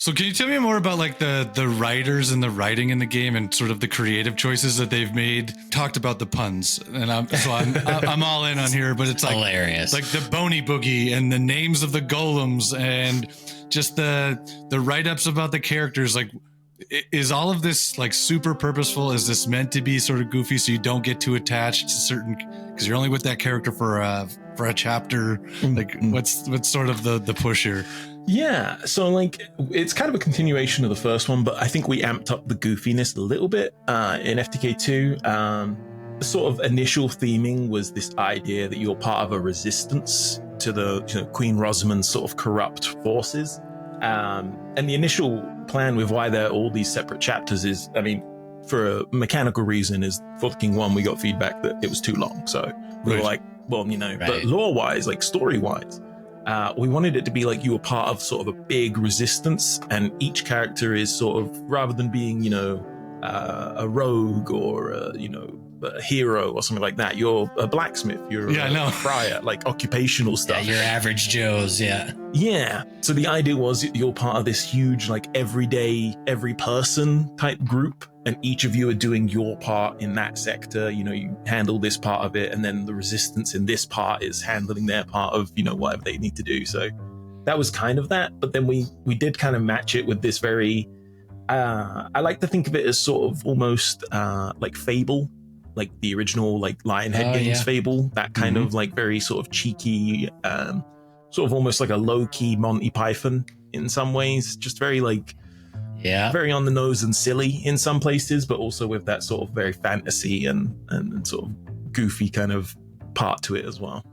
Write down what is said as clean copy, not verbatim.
So can you tell me more about like the writers and the writing in the game and sort of the creative choices that they've made? Talked about the puns, and I'm all in on here, but it's like hilarious, like the bony boogie and the names of the golems and just the write-ups about the characters. Like, is all of this like super purposeful? Is this meant to be sort of goofy so you don't get too attached to certain, because you're only with that character for a chapter? Like, what's sort of the push here? Yeah, so like it's kind of a continuation of the first one, but I think we amped up the goofiness a little bit in FTK2. The sort of initial theming was this idea that you're part of a resistance to the Queen Rosamund's sort of corrupt forces. And the initial plan with why there are all these separate chapters is, I mean, for a mechanical reason, is for the King 1, we got feedback that it was too long. So we were like, well, but lore-wise, like story-wise, we wanted it to be like you were part of sort of a big resistance, and each character is sort of, rather than being, a rogue or a hero or something like that, you're a blacksmith, you're a friar, like occupational stuff. Yeah, your average Joes, Yeah. So the idea was you're part of this huge, like everyday, every person type group, and each of you are doing your part in that sector. You handle this part of it, and then the resistance in this part is handling their part of, whatever they need to do. So that was kind of that. But then we did kind of match it with this very, I like to think of it as sort of almost like Fable, like the original like Lionhead Games Fable, that kind of like very sort of cheeky, sort of almost like a low-key Monty Python in some ways, just very like, very on the nose and silly in some places, but also with that sort of very fantasy and sort of goofy kind of part to it as well.